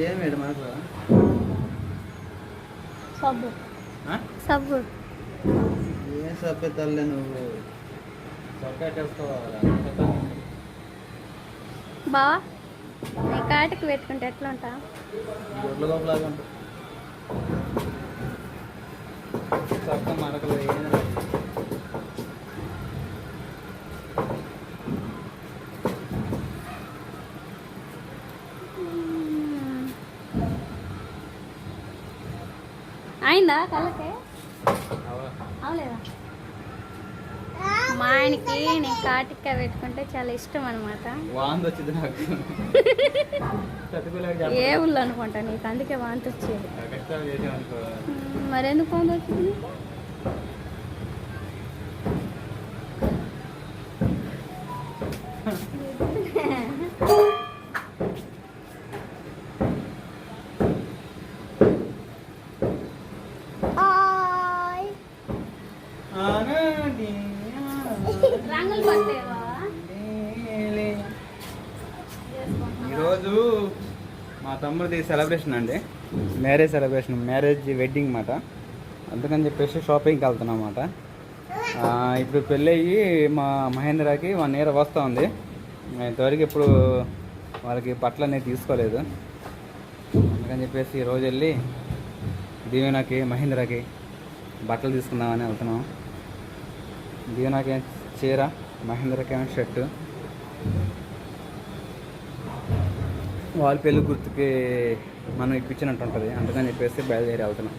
ఏం మేడం మనకు సబ్బు సబ్బు ఏం సబ్బు తల్లే నువ్వు బావా నీ కాటికి పెట్టుకుంటే ఎట్లా ఉంటా గొడ్ల గొప్పలాగా ఉంటుంది సబ్బు మరకలు ఏం అయిందా కళ్ళకే అవలేదా మా ఆయనకి నేను కాటికాయ పెట్టుకుంటే చాలా ఇష్టం అనమాట వాంతి వచ్చింది నాకు ఏ ఊళ్ళో అనుకుంటా నీకు అందుకే వాంతి వచ్చేది మరెందుకు వాంతి వచ్చింది రంగులు పట్టేవా ఈరోజు మా తమ్ముడిది సెలబ్రేషన్ అండి, మ్యారేజ్ సెలబ్రేషన్, మ్యారేజ్ వెడ్డింగ్ మాట. అందుకని చెప్పేసి షాపింగ్కి వెళ్తున్నాం అన్నమాట. ఇప్పుడు పెళ్ళి అయ్యి మా మహేంద్రకి 1 year వస్తూ ఉంది. ఇంతవరకు ఇప్పుడు వాళ్ళకి బట్టలు అనేది తీసుకోలేదు. అందుకని చెప్పేసి ఈరోజు వెళ్ళి దీవెనకి మహేంద్రకి బట్టలు తీసుకుందామని వెళ్తున్నాం. దీవెనకి చీర, మహేంద్రకి ఏమో షర్టు. వాళ్ళ పెళ్ళి గుర్తుకి మనం ఇప్పించినట్టు ఉంటుంది. అందుకని చెప్పేసి బయలుదేరి వెళ్తున్నాం.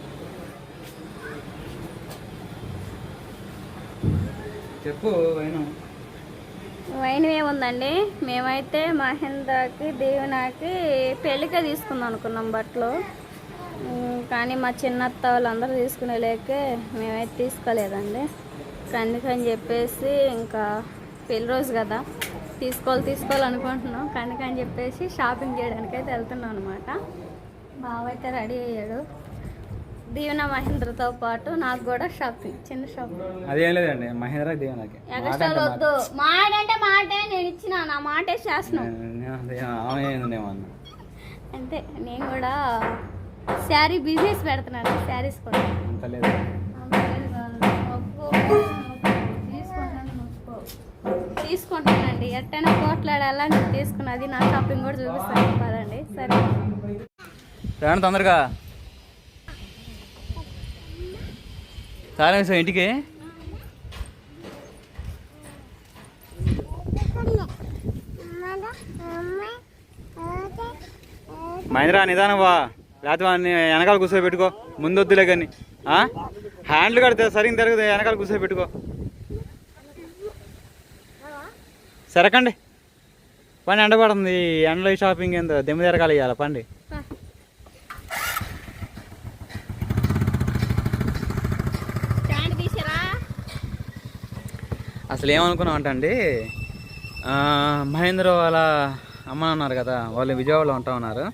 చెప్పు వైన్ ఏముందండి, మేమైతే మహేంద్రకి దీవెనకి పెళ్ళికే తీసుకుందాం అనుకున్నాం బట్టలు. కానీ మా చిన్నత్త వాళ్ళందరూ తీసుకునే లేకే మేమైతే తీసుకోలేదండి. అందుకని చెప్పేసి ఇంకా పెళ్లి రోజు కదా తీసుకోవాలనుకుంటున్నాం. అందుకని చెప్పేసి షాపింగ్ చేయడానికి అయితే వెళ్తున్నాం అనమాట. బావ అయితే రెడీ అయ్యాడు. దీవెన మహేంద్రతో పాటు నాకు కూడా షాపింగ్, చిన్న షాపింగ్. అదేం లేదండి, మహేంద్ర దీవెనకి ఎక్స్ట్రా వద్దు. మాట అంటే మాటే, నేను ఇచ్చిన నా మాటే శాసనం అంతే. నేను కూడా శారీ బిజినెస్ పెడుతున్నాను, శారీస్ కూడా తీసుకుంటానండి. ఎట్టైనా కోట్లాడాలా నేను తీసుకున్నది. నా షాపింగ్ కూడా చూపిస్తాను పదండి. సరే తొందరగా సార్ ఇంటికి. మహేంద్ర నిదానం వా, లేకపోతే వాడిని వెనకాల కూర్చోబెట్టుకో. ముందు వద్దులే కానీ హ్యాండ్లు కడితే సరిగ్గా తిరగదు, వెనకాల కూర్చోబెట్టుకో. సరకండి పండి, ఎండబడుతుంది. ఎండలో షాపింగ్ ఏందో దెమ్మ తిరగాలి ఇవ్వాలి. పండి అసలు ఏమనుకున్నాం అంటే మహేంద్ర వాళ్ళ అమ్మ అన్నారు కదా, వాళ్ళు విజయవాడలో ఉంటా ఉన్నారు.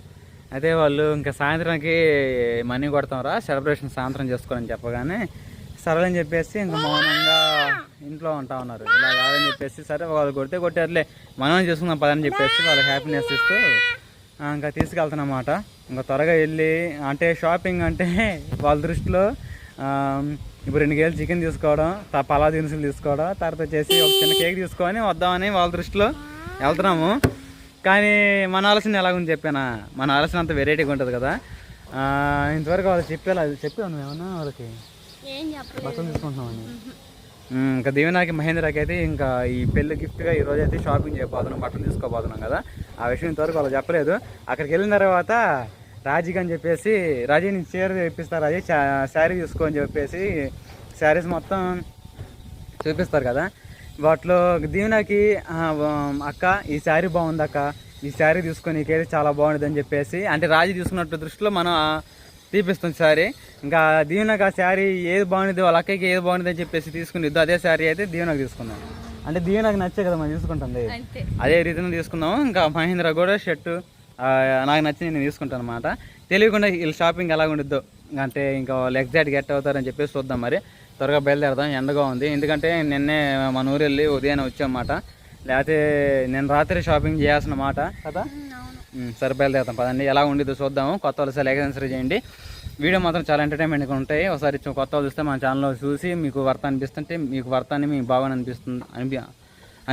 అయితే వాళ్ళు ఇంకా సాయంత్రానికి మనీ కొడతాంరా, సెలబ్రేషన్ సాయంత్రం చేసుకోవాలని చెప్పగానే సరే అని చెప్పేసి ఇంకా మౌనంగా ఇంట్లో ఉంటా ఉన్నారు. ఇలా కాదని చెప్పేసి సరే వాళ్ళు కొడితే కొట్టారులే, మనం చేసుకుందాం పదని చెప్పేసి వాళ్ళకి హ్యాపీనెస్ ఇస్తూ ఇంకా తీసుకెళ్తున్నమాట. ఇంకా త్వరగా వెళ్ళి అంటే షాపింగ్ అంటే వాళ్ళ దృష్టిలో ఇప్పుడు 2 కేజీలు చికెన్ తీసుకోవడం, పలావ్ దినుసులు తీసుకోవడం, తర్వాత వచ్చేసి ఒక చిన్న కేక్ తీసుకొని వద్దామని వాళ్ళ దృష్టిలో వెళ్తున్నాము. కానీ మన ఆలోచన ఎలాగుంది చెప్పానా, మన ఆలోచన అంత వెరైటీగా ఉంటుంది కదా. ఇంతవరకు వాళ్ళు చెప్పాను ఏమన్నా వాళ్ళకి బట్టలు తీసుకుంటున్నామని. ఇంకా దీవెనకి మహేంద్రకి అయితే ఇంకా ఈ పెళ్లి గిఫ్ట్గా ఈరోజు అయితే షాపింగ్ చేయబోతున్నాం, బట్టలు తీసుకోబోతున్నాం కదా. ఆ విషయం ఇంతవరకు వాళ్ళు చెప్పలేదు. అక్కడికి వెళ్ళిన తర్వాత రాజీకి అని చెప్పేసి, రాజీ నేను చీర ఇప్పిస్తారు, రాజీ శారీ తీసుకో అని చెప్పేసి శారీస్ మొత్తం చూపిస్తారు కదా. వాటిలో దీవెనకి అక్క ఈ శారీ బాగుంది అక్క, ఈ శారీ తీసుకొని నీకైతే చాలా బాగుంటుంది అని చెప్పేసి, అంటే రాజీ తీసుకున్నట్టు దృష్టిలో మనం తీపిస్తుంది శారీ. ఇంకా దీవెనకి ఆ శారీ ఏది బాగుంది, వాళ్ళ అక్కకి ఏది బాగుంది అని చెప్పేసి తీసుకుని అదే శారీ అయితే దీవెనకి తీసుకున్నాం. అంటే దీవెనకి నచ్చే కదా మనం తీసుకుంటుంది, అదే రీతిలో తీసుకున్నాము. ఇంకా మహేంద్ర కూడా షర్టు నాకు నచ్చి నేను తీసుకుంటాను అనమాట. తెలియకుండా వీళ్ళు షాపింగ్ ఎలా ఉండిద్దో, అంటే ఇంకా వాళ్ళు ఎగ్జాక్ట్గా గెట్ అవుతారని చెప్పేసి చూద్దాం. మరి త్వరగా బయలుదేరదాం, ఎండగా ఉంది. ఎందుకంటే నిన్నే మన ఊరు వెళ్ళి ఉదయాన్నే వచ్చామన్నమాట. లేకపోతే నేను రాత్రి షాపింగ్ చేయాల్సిన మాట కదా. సరే బయలుదేరుతాం పదండి. ఎలా ఉండిద్దో చూద్దాము. కొత్త వాళ్ళు లైక్ అండ్ షేర్ చేయండి. వీడియో మాత్రం చాలా ఎంటర్టైన్మెంట్గా ఉంటాయి. ఒకసారి కొత్త వాళ్ళు చూస్తే మన ఛానల్లో చూసి మీకు వర్త అనిపిస్తుంటే మీకు వర్తాన్ని మీకు బాగా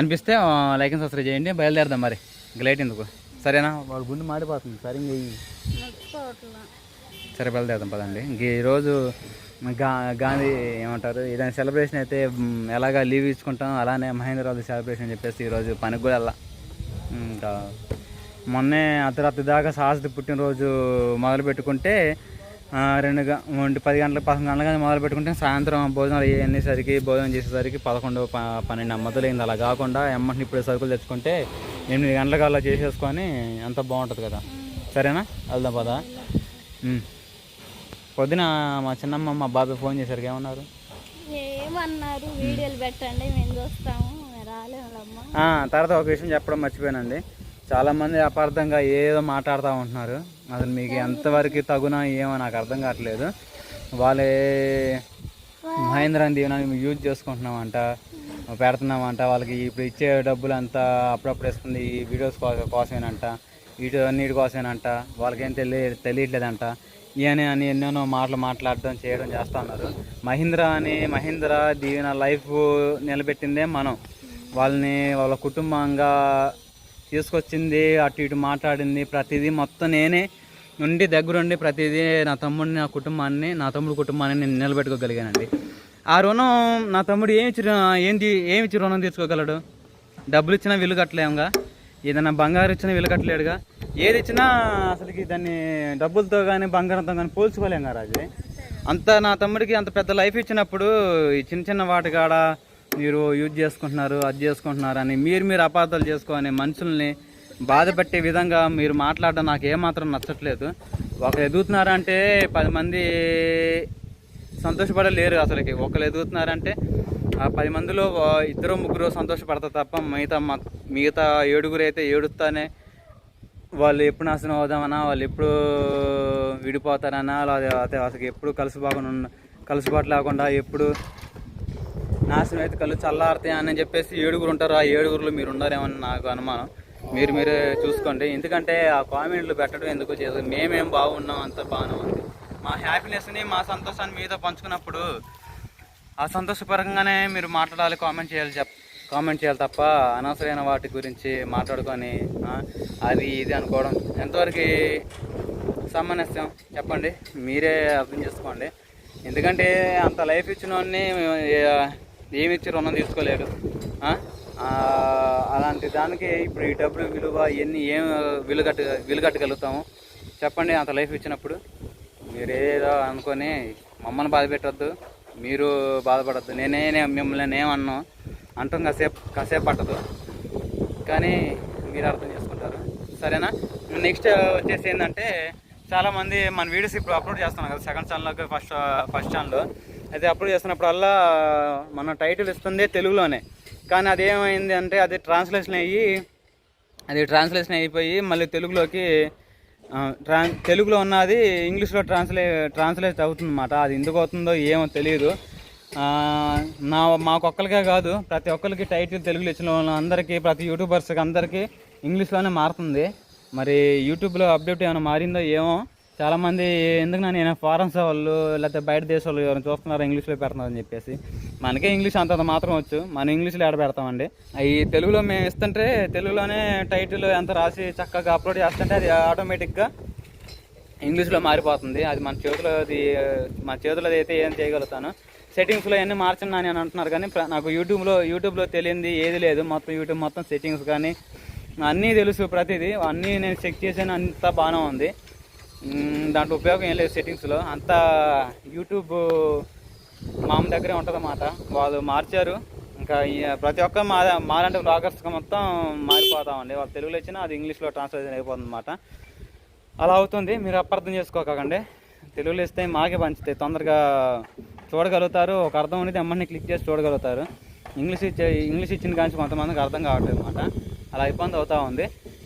అనిపిస్తే లైక్ అండ్ సబ్స్క్రైబ్ చేయండి. బయలుదేరదాం మరి, ఇంక లేట్ ఎందుకు, సరేనా? వాళ్ళ గుండు మాడిపోతుంది, సరే ఇంక సరే బయలుదేరదాం పదండి. ఇంక ఈరోజు గాంధీ ఏమంటారు ఏదైనా సెలబ్రేషన్ అయితే ఎలాగా లీవ్ ఇచ్చుకుంటాం, అలానే మహేంద్రరావు సెలబ్రేషన్ అని చెప్పేసి ఈరోజు పనికి కూడా వెళ్ళా. ఇంకా మొన్నే అర్ధరాత్రి దాకా సాహసి పుట్టినరోజు మొదలు పెట్టుకుంటే 10 గంటలకు 11 గంటలకు మొదలు పెట్టుకుంటే సాయంత్రం భోజనాలు అయ్యేసరికి భోజనం చేసేసరికి 11, 12 మొదలైంది. అలా కాకుండా ఎమ్మటిని ఇప్పుడు సరుకులు తెచ్చుకుంటే 8 గంటలకు అలా చేసేసుకొని అంత బాగుంటుంది కదా. సరేనా, వెళ్దాం పదా. పొద్దున మా చిన్నమ్మ మా బాబాయ్ ఫోన్ చేశారు, ఏమన్నారు? వీడియోలు పెట్టండి మేము చూస్తాము, రాలేమమ్మా. తర్వాత ఒక విషయం చెప్పడం మర్చిపోయానండి. చాలామంది అపార్థంగా ఏదో మాట్లాడుతూ ఉంటున్నారు. అసలు మీకు ఎంతవరకు తగునా ఏమో నాకు అర్థం కావట్లేదు. వాళ్ళే మహేంద్రాన్ని దీవెన యూజ్ చేసుకుంటున్నామంట, పెడుతున్నామంట. వాళ్ళకి ఇప్పుడు ఇచ్చే డబ్బులు అంతా అప్పుడప్పుడు ఇస్తుంది ఈ వీడియోస్ కోసమేనంట, వీటి కోసమేనంట. వాళ్ళకేం తెలియట్లేదంట. అని ఎన్నెన్నో మాట్లాడడం చేయడం చేస్తూ ఉన్నారు. మహేంద్ర దీవెన లైఫ్ నిలబెట్టిందే మనం. వాళ్ళ కుటుంబంగా తీసుకొచ్చింది, అటు ఇటు మాట్లాడింది, ప్రతిదీ మొత్తం నేనే ఉండి దగ్గరుండి ప్రతిదీ నా తమ్ముడిని నా తమ్ముడి కుటుంబాన్ని నేను నిలబెట్టుకోగలిగానండి. ఆ రుణం నా తమ్ముడు ఏమిచ్చి రుణం తీసుకోగలడు? డబ్బులు ఇచ్చినా విలువ కట్టలేముగా, ఏదైనా బంగారు ఇచ్చినా విలువ కట్టలేడుగా. ఏది ఇచ్చినా అసలుకి దాన్ని డబ్బులతో కానీ బంగారంతో కానీ పోల్చుకోలేం కదా రాజు. అంత నా తమ్ముడికి అంత పెద్ద లైఫ్ ఇచ్చినప్పుడు ఈ చిన్న వాటి కాడ మీరు యూజ్ చేసుకుంటున్నారు, అది చేసుకుంటున్నారు అని మీరు అపార్థాలు చేసుకొని మనుషుల్ని బాధ పెట్టే విధంగా మీరు మాట్లాడడం నాకు ఏమాత్రం నచ్చట్లేదు. ఒకరు ఎదుగుతున్నారంటే 10 మంది సంతోషపడలేరు. అసలుకి ఒకరు ఎదుగుతున్నారంటే ఆ 10 మందిలో 2, 3 సంతోషపడతారు తప్ప మిగతా 7 అయితే ఏడుస్తానే వాళ్ళు ఎప్పుడు నాశనం అవుదామన్నా, వాళ్ళు ఎప్పుడు విడిపోతారన్నా, లేకపోతే అసలు ఎప్పుడు కలుసుబాటు లేకుండా ఎప్పుడు నాశనం అయితే కళ్ళు చల్లారుతాయి అని చెప్పేసి 7 ఉంటారు. ఆ 7లో మీరు ఉన్నారేమని నాకు అనుమానం. మీరే చూసుకోండి. ఎందుకంటే ఆ కామెంట్లు పెట్టడం ఎందుకు చేస్తారు? మేమేం బాగున్నాం, అంత బాగానే ఉంది. మా హ్యాపీనెస్ని మా సంతోషాన్ని మీతో పంచుకున్నప్పుడు ఆ సంతోషపరంగానే మీరు మాట్లాడాలి, కామెంట్ చేయాలి తప్ప అనవసరమైన వాటి గురించి మాట్లాడుకొని అది ఇది అనుకోవడం ఎంతవరకు సమంజసం చెప్పండి, మీరే అర్థం చేసుకోండి. ఎందుకంటే అంత లైఫ్ ఇచ్చిన వాడిని ఏమి ఇచ్చి రుణం తీసుకోలేడు. అలాంటి దానికి ఇప్పుడు ఈ డబ్బులు విలువ ఇవన్నీ ఏం విలుగట్టగలుగుతాము చెప్పండి? అంత లైఫ్ ఇచ్చినప్పుడు మీరేదో అనుకొని మమ్మల్ని బాధ పెట్టద్దు, మీరు బాధపడద్దు. మిమ్మల్ని ఏమన్నా అంటాం కాసేపు పట్టదు, కానీ మీరు అర్థం చేసుకుంటారు. సరేనా? నెక్స్ట్ వచ్చేసి ఏంటంటే చాలామంది మన వీడియోస్ ఇప్పుడు అప్లోడ్ చేస్తున్నాం కదా, సెకండ్ ఛానల్లోకి ఫస్ట్ ఛానల్లో అయితే అప్లోడ్ చేస్తున్నప్పుడల్లా మన టైటిల్ ఇస్తుంది తెలుగులోనే. కానీ అదేమైంది అంటే అది ట్రాన్స్లేషన్ అయిపోయి మళ్ళీ తెలుగులో ఉన్నది ఇంగ్లీష్లో ట్రాన్స్లేట్ అవుతుందన్నమాట. అది ఎందుకు అవుతుందో ఏమో తెలియదు. మాకొక్కరికే కాదు, ప్రతి ఒక్కరికి టైటిల్ తెలుగులో ఇచ్చిన అందరికీ, ప్రతి యూట్యూబర్స్కి అందరికీ ఇంగ్లీష్లోనే మారుతుంది. మరి యూట్యూబ్లో అప్డేట్ ఏమైనా మారిందో ఏమో. చాలామంది ఎందుకు నేను ఫారెన్స్ వాళ్ళు లేకపోతే బయట దేశ వాళ్ళు ఎవరైనా చూస్తున్నారు ఇంగ్లీష్లో పెడుతున్నారని చెప్పేసి. మనకే ఇంగ్లీష్ అంత మాత్రం వచ్చు, మనం ఇంగ్లీష్లో ఏడ పెడతామండి. ఈ తెలుగులో మేము ఇస్తుంటే తెలుగులోనే టైటిల్ ఎంత రాసి చక్కగా అప్లోడ్ చేస్తుంటే అది ఆటోమేటిక్గా ఇంగ్లీష్లో మారిపోతుంది. అది మన చేతిలో అయితే ఏం చేయగలుగుతాను. సెట్టింగ్స్లో అన్నీ మార్చండి అని అంటున్నారు, కానీ నాకు యూట్యూబ్లో తెలియంది ఏది లేదు. యూట్యూబ్ మొత్తం సెట్టింగ్స్ కానీ అన్నీ తెలుసు, ప్రతిదీ అన్నీ నేను చెక్ చేశాను, అంతా బాగానే ఉంది. దాంట్లో ఉపయోగం ఏం లేదు. సెట్టింగ్స్లో అంతా యూట్యూబ్ మామ దగ్గరే ఉంటుందన్నమాట. వాళ్ళు మార్చారు. ఇంకా ప్రతి ఒక్క మాలాంటి బ్లాగర్స్గా మొత్తం మారిపోతామండి. వాళ్ళు తెలుగులో ఇచ్చినా అది ఇంగ్లీష్లో ట్రాన్స్లేషన్ అయిపోతుంది అన్నమాట. అలా అవుతుంది, మీరు అపార్థం చేసుకోకండి. తెలుగులో ఇస్తే మాకే పంచుతాయి, తొందరగా చూడగలుగుతారు. ఒక అర్థం అనేది అమ్మని క్లిక్ చేసి చూడగలుగుతారు. ఇంగ్లీష్ ఇచ్చిన కానీ కొంతమందికి అర్థం కావట్లేదు అన్నమాట. అలా ఇబ్బంది అవుతూ ఉంది.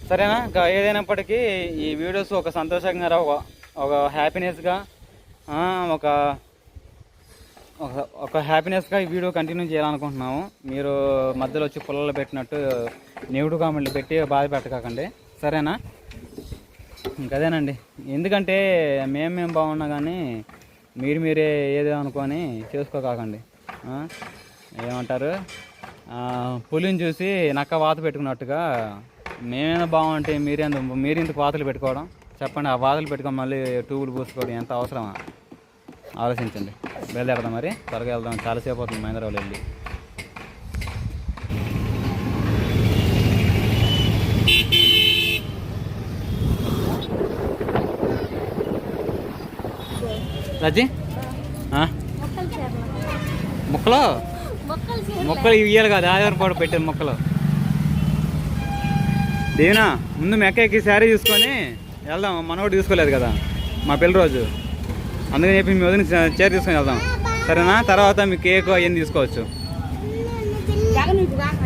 సరేనా? ఏదైనప్పటికీ ఈ వీడియోస్ ఒక సంతోషంగా ఒక హ్యాపీనెస్గా ఒక హ్యాపీనెస్గా ఈ వీడియో కంటిన్యూ చేయాలనుకుంటున్నాము. మీరు మధ్యలో వచ్చి పుల్లలు పెట్టినట్టు నెగిటివ్ కామెంట్లు పెట్టి బాధ పెట్టకండి. సరేనా? ఇంకదేనండి. ఎందుకంటే మేము బాగున్నా కానీ మీరే ఏదో అనుకొని చేసుకోకండి. ఏమంటారు, పులిని చూసి నక్క వాత పెట్టుకున్నట్టుగా మేమేదో బాగుంటే మీరెందుకు వాతలు పెట్టుకోవడం చెప్పండి. ఆ వాతలు పెట్టుకొని మళ్ళీ ట్యూబులు పూసుకోవడం ఎంత అవసరమా? ఆలోచించండి. బయలుదేరదాం మరి, త్వరగా వెళ్దాం. చాలాసేపు అవుతుంది మహేంద్రవాళ్ళు వెళ్ళి. రాజీ మొక్కలు ఇవ్వాలి కదా, ఆదివారం పాటు పెట్టారు మొక్కలు. దేనా ముందు మెక్కకి శారీ చూసుకొని వెళ్దాం. మనోడు తీసుకోలేదు కదా మా పెళ్లి రోజు, అందుకని చెప్పి మీ వదిన చీర తీసుకొని వెళ్దాం. సరేనా? తర్వాత మీ కేక్ అవన్నీ తీసుకోవచ్చు.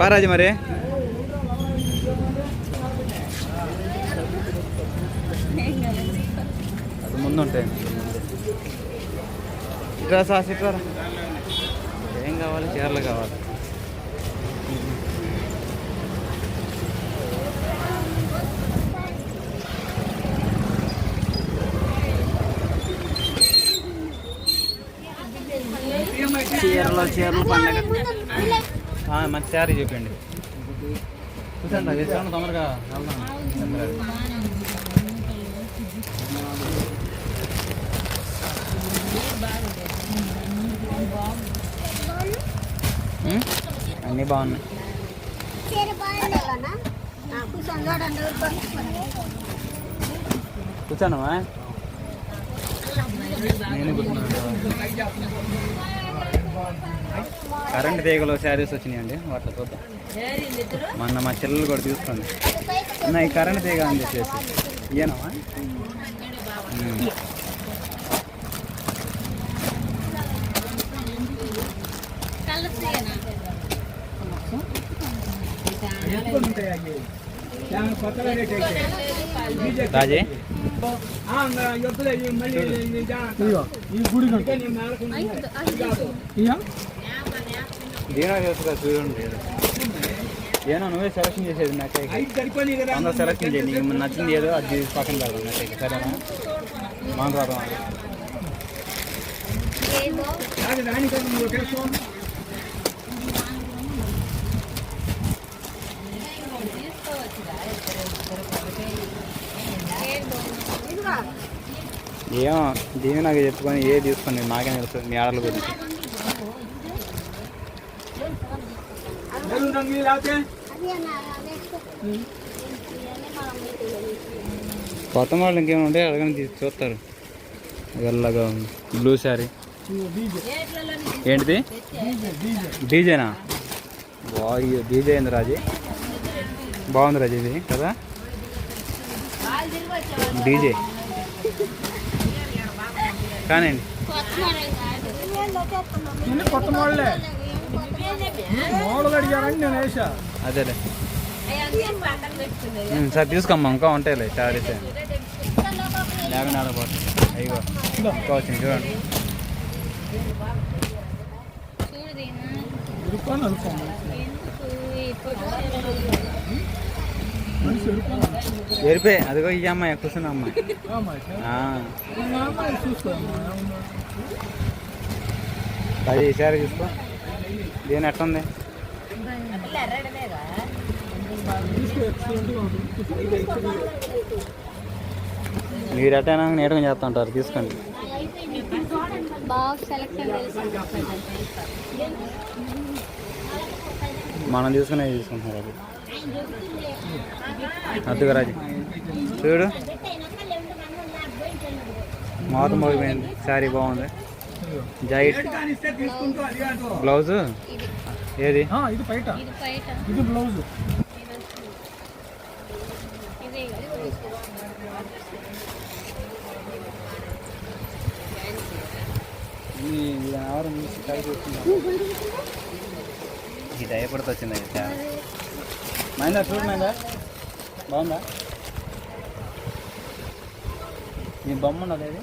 బారాజీ మరి అది ముందు ఉంటాయి. ఇట్రా సాస్, ఇట్రా. ఏం కావాలి? చీరలు కావాలి. చీరలు పండగ మంచి శారీ చెప్పండి. చూసండి వేసుకోండి, తొందరగా వెళ్దాం. అన్నీ బాగున్నాయి. కూర్చోనమ్మా, నేను కూర్చున్నాను. కరెంట్ తీగలు శారీస్ వచ్చినాయండి, వాటిలో చూద్దాం. మొన్న మా చెల్లెలు కూడా తీసుకోండి. ఈ కరెంట్ తీగ అని చెప్పేసి ఇయ్యనమ్మా. రాజే దీనా చేస్తా చూడండి. ఏనా నువ్వే సెలక్షన్ చేసేది నాకు అందరూ సెలక్షన్ చేయండి. నీకు నచ్చింది ఏదో అది పక్కన పెడదాం నాకు. సరేనా? మాట్లాడదాం. ఏమో దీని నాకు చెప్పుకొని ఏ తీసుకోండి, నాకే తెలుసు మీ ఆడల గురించి. కొత్త మోడల్ ఇంకేముంటే అడగని చూస్తారు. వెళ్ళగా బ్లూ శారీ ఏంటిది? డీజేనా? బాగా డీజే అయింది రాజీ, బాగుంది రాజీ ఇది కదా డీజే. కానండి కొత్త మోడలే మోడల్ అడిగారని నేను వేసా. అదేలే సార్ తీసుకోమ్మా, ఇంకా ఉంటాయిలే శారీస్. 54 పాటు అయ్యో వచ్చింది చూడండి. ఎరిపే అదిగో ఈ అమ్మాయి కూర్చున్న అమ్మాయి. అది ఈసారి చూసుకో. దీని ఎట్టుంది? మీరు ఎట్టైనా నేటగా చేస్తుంటారు, తీసుకోండి. మనం తీసుకునేది తీసుకుంటున్నారు. అది అద్దుగా రాజు చూడు, మాత మోగిపోయింది. శారీ బాగుంది. జాకెట్ బ్లౌజ్ ఏది? ఇది పైట, ఇది బ్లౌజ్. ఈ దయపడితే వచ్చింది. మైందా చూడు, మైందా బాగుందా? నీ బొమ్మ ఉన్నది అది.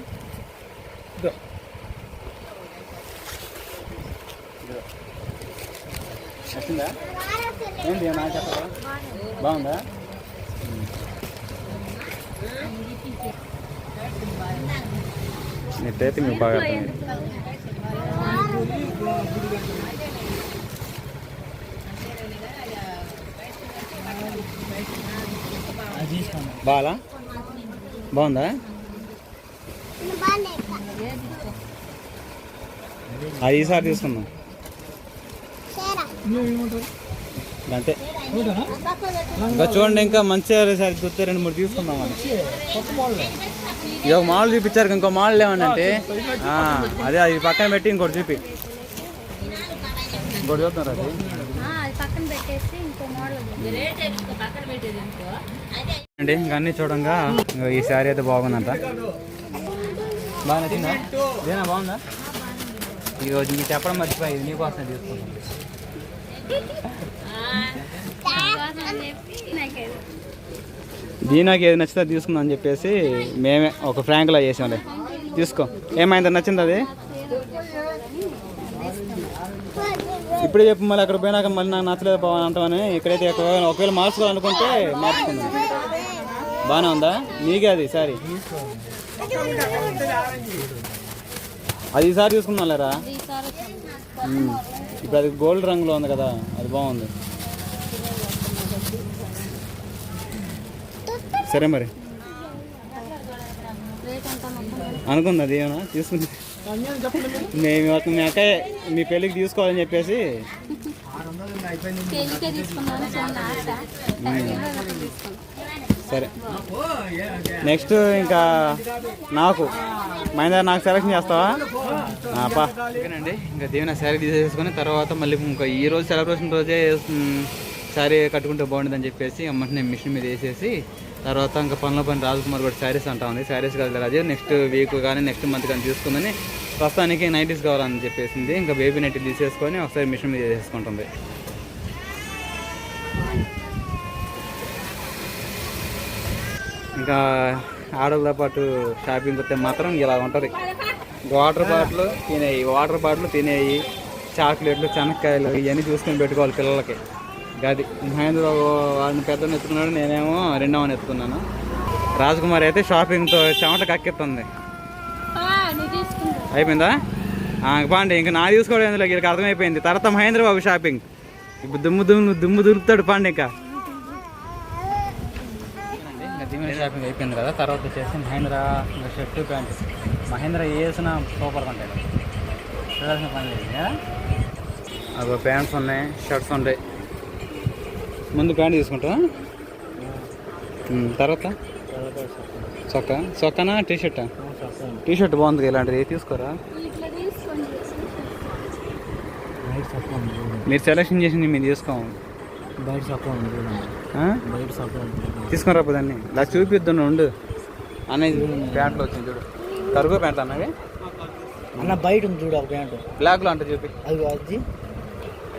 వచ్చిందా? ఏంటి నాకు చెప్పరా? బాగుందా? నెట్టయితే మీకు బాగా అర్థమైంది. బాగా బాగుందా? అది ఈసారి తీసుకుందాం అంతే. ఇంకా చూడండి, ఇంకా మంచిగా సరే చూస్తే 2-3 తీసుకుందాం అని. ఇది ఒక మాల్ చూపించారు, ఇంకో మాల్ ఏమనంటే అదే అది పక్కన పెట్టి ఇంకోటి చూపి. ఇంకోటి చూస్తున్నారు అది అండి. ఇంకా అన్నీ చూడంగా ఈ శారీ అయితే బాగుందంట. బాగా నచ్చిందా? ఇదేనా బాగుందా? ఈరోజు మీకు చెప్పడం మర్చిపోయి ఇది నీకోసం తీసుకుంటాం. దీనికి ఏది నచ్చితే తీసుకుందాం అని చెప్పేసి మేమే ఒక ఫ్రాంక్లో చేసాంలే. తీసుకో, ఏమైంది నచ్చింది అది? ఇప్పుడే చెప్పు, మళ్ళీ అక్కడ పోయినాక మళ్ళీ నాకు నచ్చలేదు బాగా అంటామని. ఇక్కడైతే ఒకవేళ మార్చుకోవాలనుకుంటే మార్చుకుందాం. బాగానే ఉందా? నీకే అది సారీ, అది ఈసారి తీసుకుందాం లేరా. ఇప్పుడు అది గోల్డ్ రంగులో ఉంది కదా, అది బాగుంది. సరే మరి అనుకుంది అది ఏమన్నా తీసుకుంది. మేము మీ అక్కయ్య మీ పెళ్ళికి తీసుకోవాలని చెప్పేసి సరే. నెక్స్ట్ ఇంకా నాకు మహేందర్ నాకు సెలెక్షన్ చేస్తావా? పా ఓకేనండి. ఇంకా దీవెన శారీ తీసేసుకొని తర్వాత మళ్ళీ ఇంకా ఈరోజు సెలబ్రేషన్ రోజే శారీ కట్టుకుంటే బాగుంటుందని చెప్పేసి అమ్మంటే మిషన్ మీద వేసేసి తర్వాత ఇంకా పనిలో పని రాజకుమార్ కూడా శారీస్ అంటా ఉంది. శారీస్ కాదు అదే నెక్స్ట్ వీక్ కానీ నెక్స్ట్ మంత్ కానీ తీసుకుందని, ప్రస్తుతానికి నైటీస్ కావాలని చెప్పేసింది. ఇంకా బేబీ నైటీ తీసేసుకొని ఒకసారి మిషన్ మీద వేసేసుకుంటుంది. ఇంకా ఆడలతో పాటు షాపింగ్ వస్తే మాత్రం ఇలా ఉంటుంది. వాటర్ బాటిల్ తినేయి, చాక్లెట్లు, చెనక్కాయలు ఇవన్నీ చూసుకొని పెట్టుకోవాలి పిల్లలకి. గది మహేంద్ర వాడిని పెద్దని ఎత్తుకున్నాడు, నేనేమో రెండవని ఎత్తుకున్నాను. రాజకుమారి అయితే షాపింగ్తో చెమట కక్కెత్తుంది. అయిపోయిందా? బాండి ఇంకా నా తీసుకోవడం ఎందులో వీళ్ళకి అర్థమైపోయింది. తర్వాత మహేంద్ర బాబు షాపింగ్ ఇప్పుడు దుమ్ము దులుపుతాడు. పాండి ఇంకా షాపింగ్ అయిపోయింది కదా. తర్వాత వచ్చేసి మహేంద్ర ఇంకా షర్టు ప్యాంటు. మహేంద్ర వేసిన సూపర్గా ఉంటాయి, చూడాల్సిన పని లేదు. అవి ప్యాంట్స్ ఉన్నాయి, షర్ట్స్ ఉంటాయి. ముందు ప్యాంట్ తీసుకుంటా, తర్వాత చొక్కానా టీషర్టా? టీషర్ట్ బాగుంది, ఇలాంటిది తీసుకోరా. మీరు సెలెక్షన్ చేసింది మేము తీసుకోము. తీసుకొని రాబో దాన్ని ఇలా చూపిద్దాను ఉండు. అనేది ప్యాంట్లో వచ్చింది చూడు, కరుగు ప్యాంట్ అన్నవి అన్న బయట ఉంది చూడు ఒక ప్యాంటు బ్లాక్లో అంటే చూపి. అది అది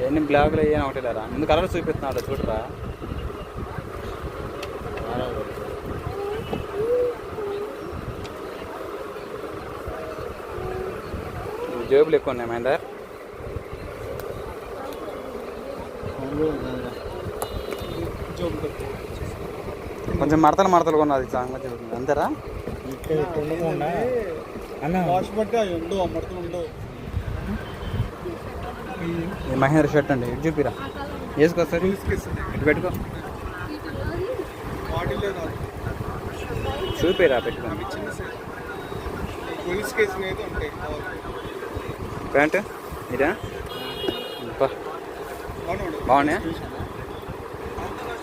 ఎన్ని బ్లాక్లో అయ్యాను ఒకటి లేరా, ముందు కలర్ చూపిస్తున్నాడు చూడరా. జేబులు ఎక్కువ ఉన్నాయి మహేందర్. కొంచెం మడతలు కొన్నది అంతేరా. మహేంద్ర షర్ట్ అండి, ఇటు చూపిరా, వేసుకో సార్, ఇటు పెట్టుకో, చూపిరా పెట్టుకో. ప్యాంటు ఇదా బాగున్నాయా?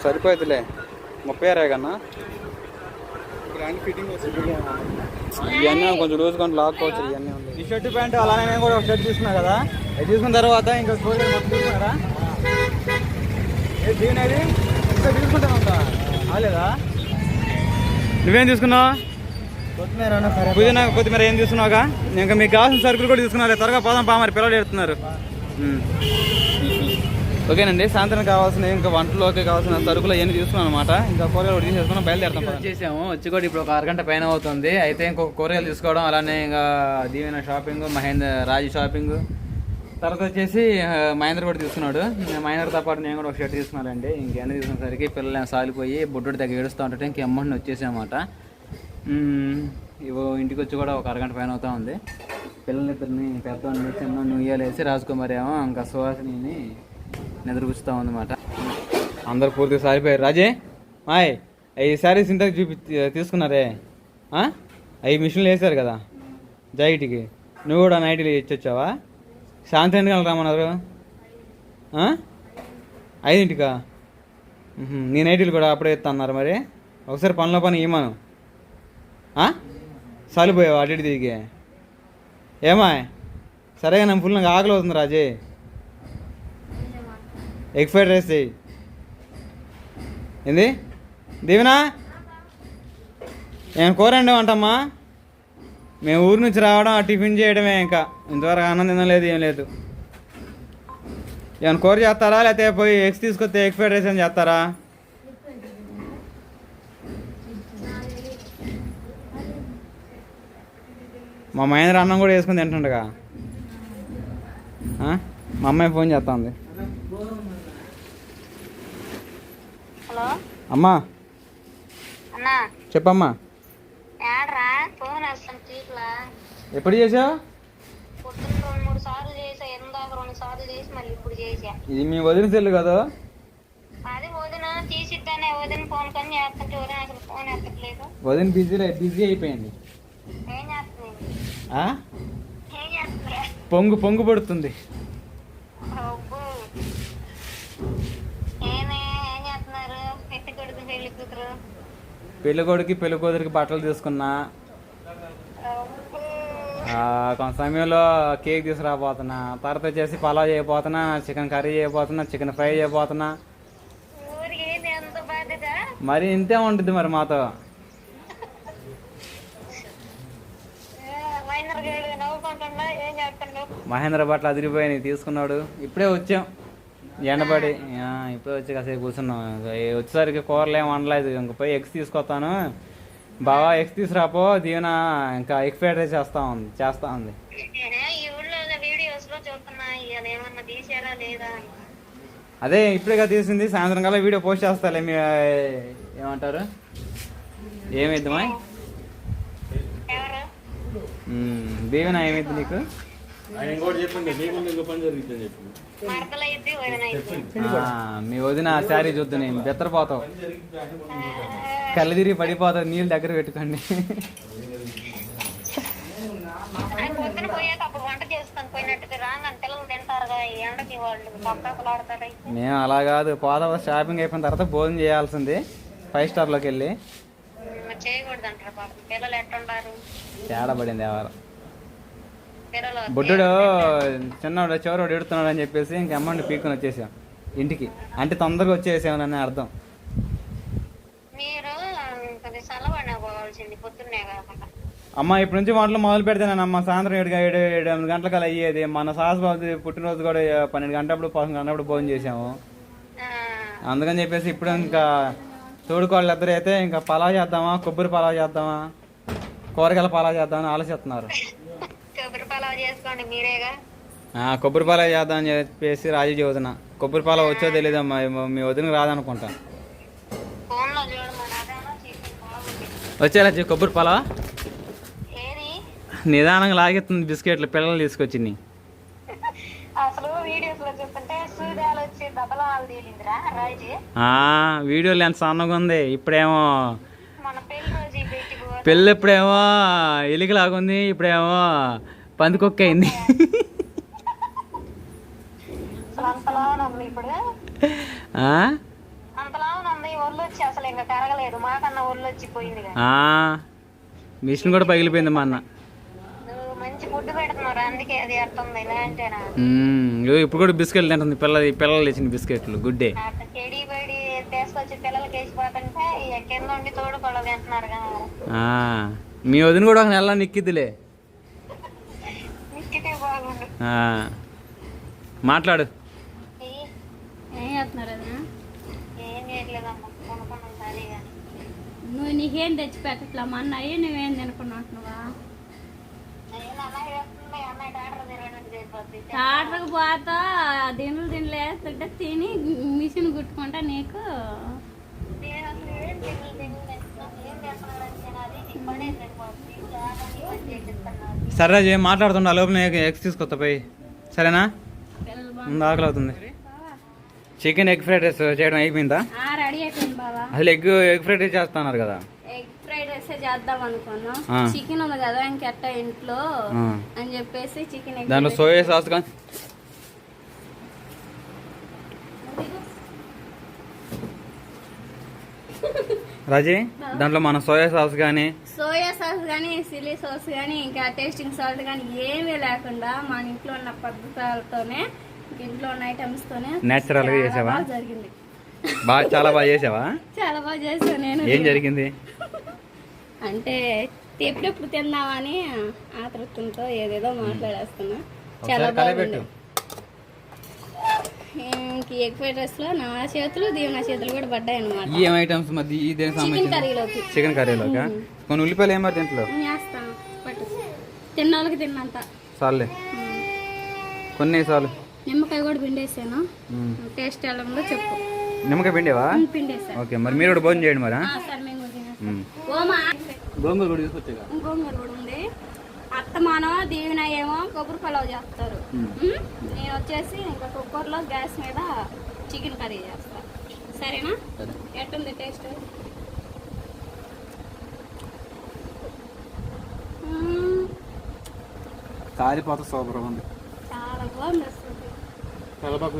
సరిపోతుందిలే, 36 కన్నా. ఇవన్నీ కొంచెం లూజ్ కొంచెం లాక్కోవచ్చు. ఇవన్నీ ఉన్నాయి. ఈ షర్ట్ ప్యాంటు అలానే నేను కూడా ఒక షర్ట్ తీసుకున్నా కదా, అది తీసుకున్న తర్వాత ఇంకా కోరిక మొత్తం తీసుకున్నారా? దీనిది ఇంకా తీసుకుంటాను అంతా అలేదా? నువ్వేం తీసుకున్నావు? కొత్తిమీర ఏం తీసుకున్నావుగా? ఇంకా మీకు కావాల్సిన సరుకులు కూడా తీసుకున్నారు. త్వరగా పోదాం పా, మరి పిల్లలు ఎడుతున్నారు. ఓకేనండి, సాయంత్రం కావాల్సిన ఇంకా వంటలోకి కావాల్సిన సరుకులు అవన్నీ తీసుకున్నాను అనమాట. ఇంకా కూరగాయలు కూడా తీసేసుకున్నాం, బయలుదేరుతాం. వచ్చేసాము, వచ్చి కూడా ఇప్పుడు ఒక 1 గంట పైన అవుతుంది. అయితే ఇంకొక కూరగాయలు తీసుకోవడం, అలానే ఇంకా దీవెన షాపింగ్, రాజు షాపింగ్, తర్వాత వచ్చేసి మహేంద్ర కూడా తీసుకున్నాడు. మహేంద్రతో పాటు నేను కూడా ఒక షర్ట్ తీసుకున్నానండి. ఇంకెన్ని తీసుకునేసరికి పిల్లలు సాలిపోయి బుడ్డోడి దగ్గర ఏడుస్తూ ఉంటే ఇంక అమ్మని వచ్చేసామన్నమాట. ఇవో ఇంటికి వచ్చి కూడా ఒక అరగంట పైన అవుతా ఉంది. పిల్లలిద్దరిని పెద్దవాడిని చిన్న ఉయ్యాలేసి రాజకుమారి ఏమో ఇంకా సుహాసిని నిద్రపుచ్చుతా ఉందన్నమాట. అందరు పూర్తిగా సారిపోయారు. రాజే మాయ్ అవి శారీస్ ఇంతకు తీసుకున్నారే, అవి మిషన్లు వేసారు కదా జాకెట్కి, నువ్వు కూడా నైట్లు ఇచ్చొచ్చావా? సాయంత్రం ఎన్ని గంటలకు రమ్మన్నారు? 5ంటికా? నీ నైట్లు కూడా అప్పుడే ఇస్తా అన్నారు. మరి ఒకసారి పనిలో పని ఇవ్వను. సాలిపోయావా అటు ఇటు తిరిగి? ఏమా సరేగా నా ఫుల్ నాకు ఆకలి అవుతుంది. రాజే ఎగ్ ఫ్రైడ్ రైస్ చెయ్యి. ఏంది దీవెనా ఏమైనా కూర వండమంటమ్మా? మేము ఊరి నుంచి రావడం ఆ టిఫిన్ చేయడమే, ఇంకా ఇంతవరకు అన్నం తినలేదు, ఏం లేదు. ఏమైనా కూర చేస్తారా లేకపోతే పోయి ఎగ్స్ తీసుకొస్తే ఎగ్ ఫ్రైడ్ రైస్ అని చేస్తారా? మా మహేంద్ర అన్నం కూడా వేసుకుని తింటుండగా మా అమ్మాయి ఫోన్ చేస్తా ఉంది. హలో అమ్మా అన్నా చెప్పమ్మా. ఏడ్రా ఫోన్ వస్తాను తీట్లా. ఎప్పుడు చేసావు? పొద్దున్న 2-3 సార్లు చేసా, ఎందాక 2 సార్లు చేసి మళ్ళీ ఇప్పుడు చేసా. ఇది మీ వదిన సెల్లు కదా? అది వదిన తీసిద్దానే, వదిన ఫోన్ కానీ చేస్తుంటే వదిన అసలు ఫోన్ ఎత్తట్లేదు. వదిన బిజీ అయిపోయింది. ఏం చేస్తుంది? ఏం చేస్తుంది? పొంగు పడుతుంది. అబ్బో ఏం చేస్తున్నారు? పెట్టి కొడుకు పెళ్లి కూతురు. పెళ్లి కొడుకు పెళ్లి కూతురికి బట్టలు తీసుకున్నా, కొంత సమయంలో కేక్ తీసుకురాబోతున్నా, తర్వాత వచ్చేసి పలావ్ చేయబోతున్నా, చికెన్ కర్రీ చేయబోతున్నా, చికెన్ ఫ్రై చేయబోతున్నా. ఊరికి ఏంది ఎంత బాధ్యత? మరి ఇంతే ఉంటుంది మరి మాతో. నవ్వుకుంటున్నా ఏం చేస్తున్నావు? మహేంద్ర బట్టలు అదిరిపోయినాయి, తీసుకున్నాడు. ఇప్పుడే వచ్చాం ఎండబడి, ఇప్పుడే వచ్చి కాసేపు కూర్చున్నాం. వచ్చేసరికి కూరలు ఏం వండలేదు, ఇంక పోయి ఎగ్స్ తీసుకొస్తాను. బావా ఎగ్స్ తీసుకురాపో, దీవెన ఇంకా ఎగ్ ఫ్రైడ్ రైస్ చేస్తా ఉంది. ఈ ఊళ్ళో వీడియోస్ లో చూస్తున్నా, ఇవాళ ఏమన్నా తీసారా లేదా? అదే ఇప్పుడేగా తీసింది, సాయంత్రం కల్లా వీడియో పోస్ట్ చేస్తాలే. మీ ఏమంటారు? ఏమైద్దిమా? ఎవరు? దీవెన ఏమైంది నీకు? మరకలైద్ది వదిన అయిద్ది. మీ వదిన శారీ చూద్దు, నేను బెత్తరపోతావు, కళ్ళు తిరిగి పడిపోతావు. నీళ్ళు దగ్గర పెట్టుకోండి. పొద్దున పోయాక అప్పుడు వంట చేసుకొని పోయినట్టుగా రాగానే పిల్లలు తింటారుగా, ఈ ఎండకి వాళ్ళు పక్కలాడతారు. మేము అలా కాదు, పోదాం షాపింగ్ అయిపోయిన తర్వాత భోజనం చేయాల్సింది 5 స్టార్లోకి వెళ్ళి. చేయకూడదు అంటారు పాపం, పిల్లలు ఎట్టుంటారు? తేడా పడింది ఎవరు. పిల్లలు బుడ్డుడు చిన్నవాడు చివరోడు ఎడుతున్నాడు అని చెప్పేసి ఇంక అమౌంట్ పీక్కొని వచ్చేసాం ఇంటికి. అంటే తొందరగా వచ్చేసామని అర్థం. మీరు కొద్దిగా చల్లబడినా పోవాల్సింది, పొద్దున్నే కాకుండా. అమ్మ ఇప్పటి నుంచి వంటలు మొదలు పెడతానమ్మా. సాయంత్రం 7 గంటలకు అలా అయ్యేది. మన సాహసబాబు పుట్టినరోజు కూడా 12 గంటప్పుడు 11 గంటప్పుడు భోజనం చేసాము. అందుకని చెప్పేసి ఇప్పుడు ఇంకా తోడుకోళ్ళు ఇద్దరు అయితే ఇంకా పలావ్ చేద్దామా, కొబ్బరి పలావ్ చేద్దామా, కూరగాయల పలావ్ చేద్దామని ఆలోచిస్తున్నారు. కొబ్బరి పలావ్ చేసుకోండి మీరేగా. కొబ్బరి పలావ్ చేద్దామని చెప్పేసి రాజు చదువుతున్నా. కొబ్బరి పలావ్ వచ్చో తెలియదమ్మా, మీ వదినకి రాదనుకుంటా. ఫోన్లో చూడమని అదేనా చికెన్ బాగుంది. వచ్చేలా కొబ్బరి పలావ్ ఏది నిదానంగా లాగెత్తుంది బిస్కెట్లు పిల్లలు తీసుకొచ్చింది. అసలు వీడియోస్ లో చూస్తుంటే సూర్యాలు వచ్చి దబలాలు తేలిందిరా రాజు. వీడియోలు ఎంత సన్నగా ఉంది. ఇప్పుడేమో మన పెళ్లి రోజు బయటికి పెళ్ళి, ఎప్పుడేమో ఎలికలాగుంది, ఇప్పుడేమో పందికొక్క అయింది. అంతలా ఉంది ఇప్పుడు, అంతలా ఉంది. ఒళ్ళు వచ్చి అసలు ఇంకా కరగలేదు, మాకన్నా ఒళ్ళు వచ్చిపోయింది. మిషన్ కూడా పగిలిపోయింది మా అన్న. మంచి ఫుడ్ పెడుతున్నారు అందుకే అది అట్టుంది. ఇలాంటేనా ఇప్పుడు కూడా బిస్కెట్లు తింటుంది. పిల్లలు తెచ్చిన బిస్కెట్లు గుడ్డే చెడి బడి తీసుకొచ్చి పిల్లలకి వేసిపోతుంటే కింద ఉండి తోడుకోళ్ళు తింటున్నారు కదా. మీ వదిన కూడా ఒక నెల నిక్కిద్దిలే. నిక్కితే బాగుండు. మాట్లాడు. ఏం చేస్తున్నారు? ఏం చేయట్లేదమ్మా, కొనుక్కున్నాం సరే కానీ. నువ్వు నీకేం తెచ్చి పెట్టట్లా మా అన్నయ్య, నువ్వేం తినుకున్నట్టువా? టాటర్కి పోతా దినులు తినలేస్తుంటే తిని మిషన్ కుట్టుకుంటా నీకు. ఇప్పుడే సరే రాజు ఏం మాట్లాడుతుండ లోపల ఎగ్స్ తీసుకొస్తా పోయి సరేనా ముందు ఆకలి అవుతుంది చికెన్ ఎగ్ ఫ్రైడ్ రైస్ చేయడం అయిపోయిందా రెడీ అయిపోయింది బావా. అసలు ఎగ్ ఫ్రైడ్ రైస్ చేస్తున్నారు కదా ఎగ్ ఫ్రైడ్ రైస్ చేద్దాం అనుకున్నాం. ఆ. చికెన్ ఉంది కదా ఇంకెట్ట ఇంట్లో అని చెప్పేసి చికెన్ ఎగ్ దాంట్లో సోయా సాస్ కానీ రాజీ దాంట్లో మన సోయా సాస్ కానీ సోయా సాస్ కానీ చిల్లీ సాస్ కానీ ఇంకా టేస్టింగ్ సాల్ట్ కానీ ఏమీ లేకుండా మన ఇంట్లో ఉన్న పద్ధతులతోనే ఇంట్లో ఉన్న ఐటమ్స్ తోనే Natural గా చేసావా? బాగా జరిగింది. చాలా బాగా చేసావా చాలా బాగా చేసాను నేను. ఏం జరిగింది అంటే ఎప్పుడెప్పుడు తిందామని ఆతృతంతో ఏదేదో మాట్లాడేస్తున్నా. చాలా ఒకసారి కలయబెట్టు. బాగుంది. ఇంక ఎగ్ ఫ్రైడ్ రైస్ లో నా చేతులు దీవెన చేతులు కూడా పడ్డాయి అనమాట. ఈ ఏం ఐటమ్స్ మధ్య ఈ దేనికి చికెన్ సంబంధించి కర్రీలోకి చికెన్ కర్రీలోకా కొన్ని ఉల్లిపాయలు ఏం మరి దీంట్లో వేస్తాను పట్టు తిన్న వాళ్ళకి తిన్నంత. చాలులే కొన్ని చాలు నిమ్మకాయ కూడా పిండేసాను. టేస్ట్ ఎలా ఉందో చెప్పు. నిమ్మకాయ పిండేవా పిండేసాను. ఓకే మరి మీరు కూడా భోజనం చేయండి మరి సార్ మేము కూడా తినేస్తాం. ఓమా గోంగూర కూడా తీసుకొచ్చాక గోంగూర కూడా ఉంది. అత్తమానో దీవెన ఏమో కొబ్బరి పలావ్ చేస్తారు. నేను వచ్చేసి ఇంకా కుక్కర్లో గ్యాస్ మీద చికెన్ కర్రీ చేస్తా. సరేనా? ఎట్టుంది టేస్ట్? కాలిపోత సూపర్ ఉంది చాలా బాగుంది అసలు. కలపాకు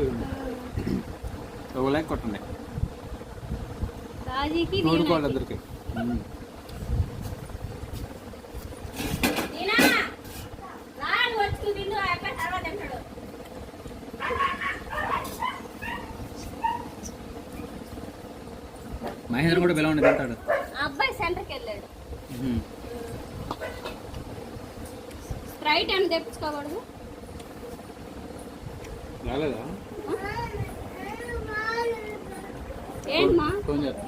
ఒక లైక్ కొట్టండి రాజీకి తోడుకోవాళ్ళందరికీ మహేంద్ర కూడా పిలవండి తింటాడు. అబ్బాయి సెంటర్కి వెళ్ళాడు. స్ప్రైట్ అని తెప్పించుకోకూడదు. రాలేదా ఏంటమ్మా? ఫోన్ చేస్తా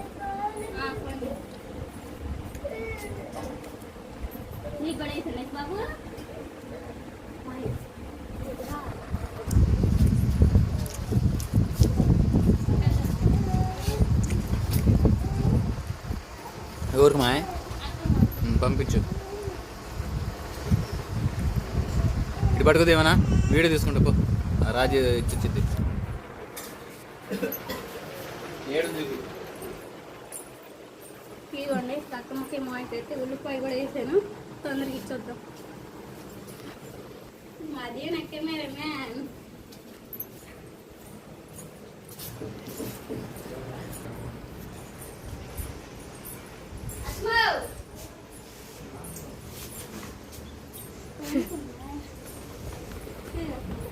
నీకు కూడా వేసింది బాబు. ఎవరికి మాయ పంపించు ఇటు పట్టుకుదేమన్నా వీడియో తీసుకుంటా పో రాజు ఇచ్చిచ్చింది ఇదిగోండి తక్కువకి మాయ పెట్టి ఉల్లిపాయ కూడా వేసాను. తొందరగా ఇచ్చొద్దాం. అదే నక్కే మేరమే. అస్మా